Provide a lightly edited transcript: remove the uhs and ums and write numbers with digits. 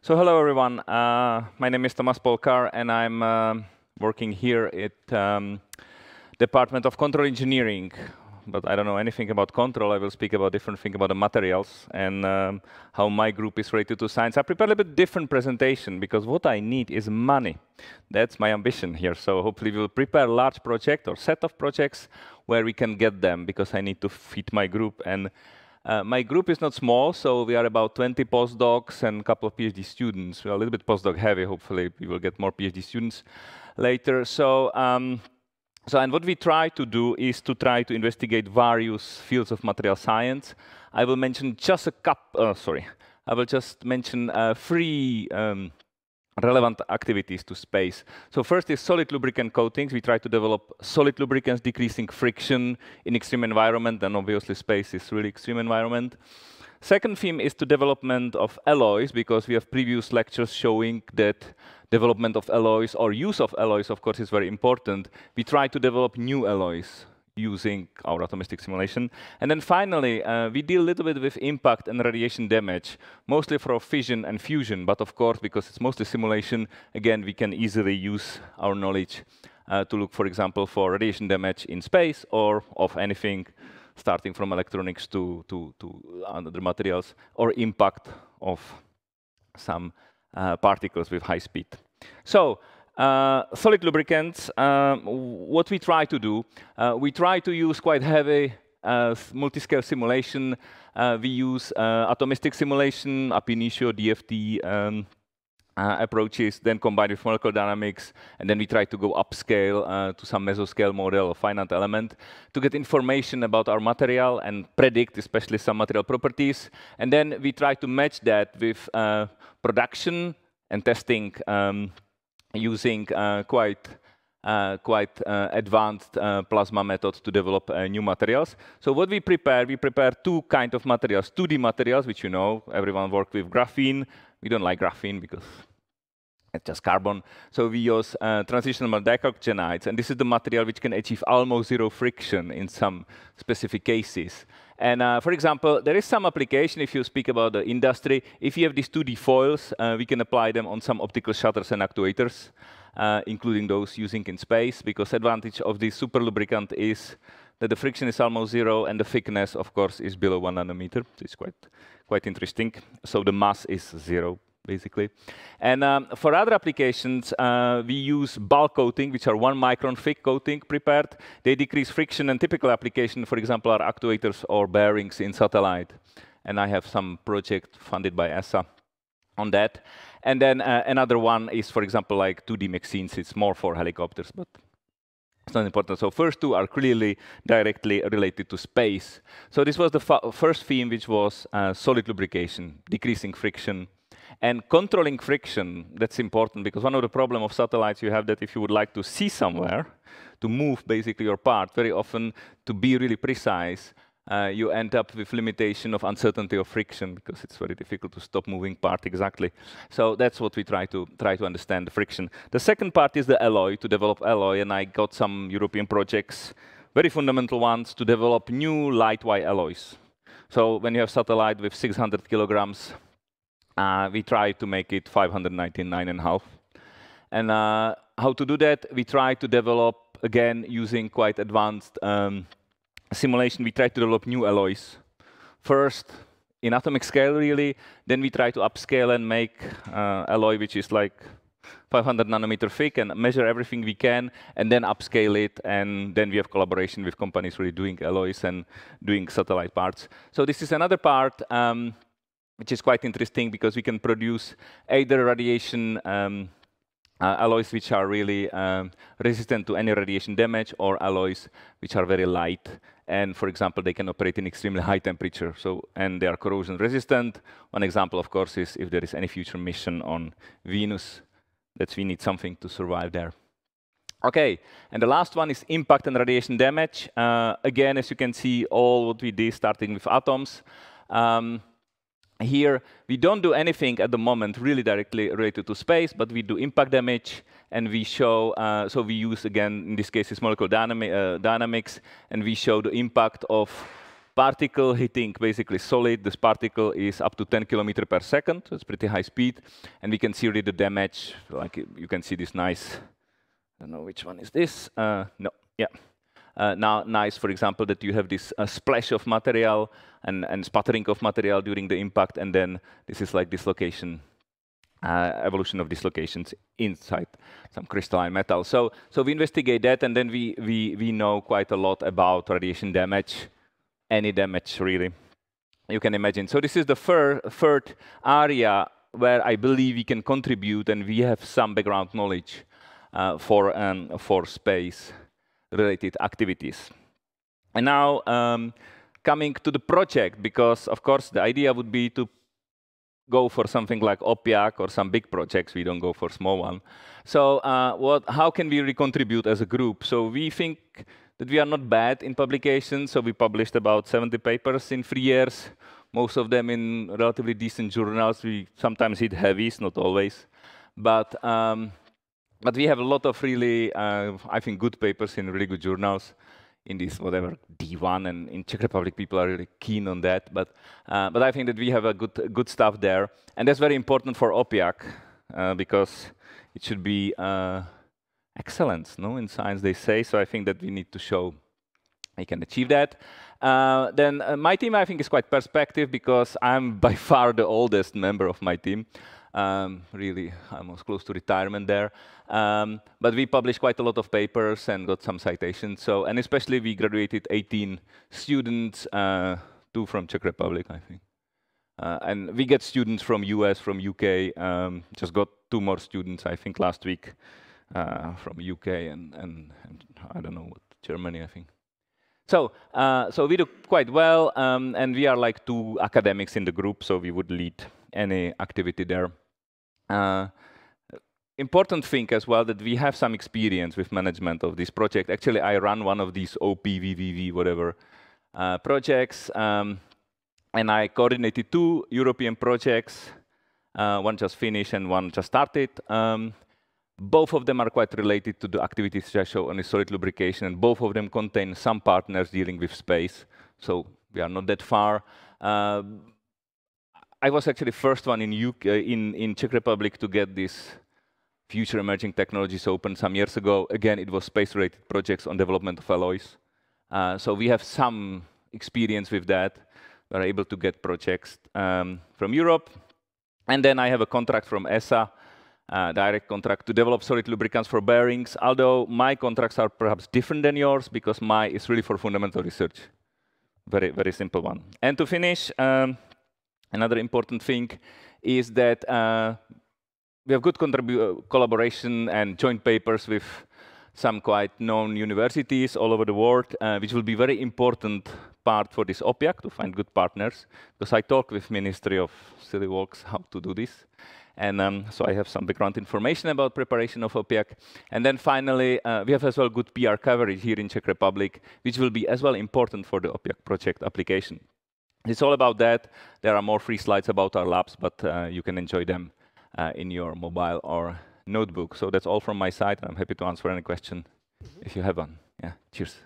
So hello everyone, my name is Polcar and I'm working here at Department of Control Engineering, but I don't know anything about control. I will speak about different thing about the materials and how my group is related to science. I prepared a bit different presentation because what I need is money. That's my ambition here. So hopefully we'll prepare a large project or set of projects where we can get them because I need to feed my group. And my group is not small, so we are about 20 postdocs and a couple of PhD students. We are a little bit postdoc heavy. Hopefully we will get more PhD students later. And what we try to do is to try to investigate various fields of material science. I will mention just a couple, I will just mention three relevant activities to space. So first is solid lubricant coatings. We try to develop solid lubricants decreasing friction in extreme environment, and obviously space is really extreme environment. Second theme is the development of alloys, because we have previous lectures showing that development of alloys or use of alloys, of course, is very important. We try to develop new alloys using our atomistic simulation. And then finally, we deal a little bit with impact and radiation damage, mostly for fission and fusion. But of course, because it's mostly simulation, again, we can easily use our knowledge to look, for example, for radiation damage in space or of anything, starting from electronics to other materials, or impact of some particles with high speed. So, solid lubricants, what we try to do, we try to use quite heavy multi-scale simulation. We use atomistic simulation, ab initio, DFT approaches, then combined with molecular dynamics, and then we try to go upscale to some mesoscale model or finite element to get information about our material and predict especially some material properties. And then we try to match that with production and testing using quite advanced plasma methods to develop new materials. So what we prepare two kinds of materials. 2D materials, which you know, everyone works with graphene. We don't like graphene because it's just carbon. So we use transitional dicarboxenides, and this is the material which can achieve almost zero friction in some specific cases. And for example, there is some application, if you speak about the industry, if you have these 2D foils, we can apply them on some optical shutters and actuators, including those using in space, because advantage of this super lubricant is that the friction is almost zero and the thickness, of course, is below 1 nanometer. It's quite interesting. So the mass is zero, basically. And for other applications, we use bulk coating, which are 1 micron thick coating prepared. They decrease friction, and typical application, for example, are actuators or bearings in satellite. And I have some project funded by ESA on that. And then another one is, for example, like 2D machines. It's more for helicopters, but it's not important. So first two are clearly directly related to space. So this was the first theme, which was solid lubrication, decreasing friction. And controlling friction, that's important, because one of the problems of satellites you have that if you would like to see somewhere, to move basically your part, very often to be really precise, you end up with limitation of uncertainty of friction, because it's very difficult to stop moving part exactly. So that's what we try to understand, the friction. The second part is the alloy, to develop alloy, and I got some European projects, very fundamental ones, to develop new lightweight alloys. So when you have satellite with 600 kilograms, we try to make it 599.5. And how to do that? We try to develop, again, using quite advanced simulation. We try to develop new alloys. First, in atomic scale, really. Then we try to upscale and make alloy which is like 500 nanometer thick and measure everything we can, and then upscale it. And then we have collaboration with companies really doing alloys and doing satellite parts. So this is another part which is quite interesting, because we can produce either radiation alloys which are really resistant to any radiation damage, or alloys which are very light. And for example, they can operate in extremely high temperature. And they are corrosion resistant. One example, of course, is if there is any future mission on Venus, that we need something to survive there. Okay, and the last one is impact and radiation damage. Again, as you can see, all what we did starting with atoms. Here, we don't do anything at the moment really directly related to space, but we do impact damage, and we show, so we use, again, in this case, it's molecular dynamics, and we show the impact of particle hitting basically solid. This particle is up to 10 kilometers per second, so it's pretty high speed. And we can see already the damage, like you can see this nice, I don't know which one is this, no, yeah. Now, nice, for example, that you have this splash of material and sputtering of material during the impact, and then this is like dislocation, evolution of dislocations inside some crystalline metal. So we investigate that, and then we know quite a lot about radiation damage, any damage really, you can imagine. So this is the third area where I believe we can contribute, and we have some background knowledge for space-related activities. And now coming to the project, because of course the idea would be to go for something like OPIAC or some big projects. We don't go for small one. So how can we really contribute as a group? So we think that we are not bad in publications. So we published about 70 papers in 3 years, most of them in relatively decent journals. We sometimes hit heavies, not always. But we have a lot of really, I think, good papers in really good journals in this whatever D1, and in Czech Republic people are really keen on that. But I think that we have a good stuff there, and that's very important for OPIAC because it should be excellence, no, in science they say. So I think that we need to show we can achieve that. Then my team, I think, is quite perspective because I'm by far the oldest member of my team. Really almost close to retirement there. But we published quite a lot of papers and got some citations. So, and especially we graduated 18 students, 2 from Czech Republic, I think. And we get students from US, from UK. Just got 2 more students, I think, last week from UK and I don't know what, Germany, I think. So we do quite well, and we are like 2 academics in the group, so we would lead any activity there. Important thing as well that we have some experience with management of this project. Actually, I run one of these OPVVV whatever projects, and I coordinated 2 European projects. One just finished and one just started. Both of them are quite related to the activities I show on the solid lubrication, and both of them contain some partners dealing with space. So we are not that far. I was actually first one in Czech Republic to get this Future Emerging Technologies open some years ago. Again, it was space-related projects on development of alloys. So we have some experience with that. We're able to get projects from Europe. And then I have a contract from ESA, direct contract to develop solid lubricants for bearings, although my contracts are perhaps different than yours because mine is really for fundamental research. Very, very simple one. And to finish, another important thing is that we have good collaboration and joint papers with some quite known universities all over the world, which will be very important part for this OPIAC to find good partners, because I talk with Ministry of Civil Works how to do this. And so I have some background information about preparation of OPIAC. And then finally, we have as well good PR coverage here in Czech Republic, which will be as well important for the OPIAC project application. It's all about that. There are more free slides about our labs, but you can enjoy them in your mobile or notebook. So that's all from my side. I'm happy to answer any question if you have one. Yeah, cheers.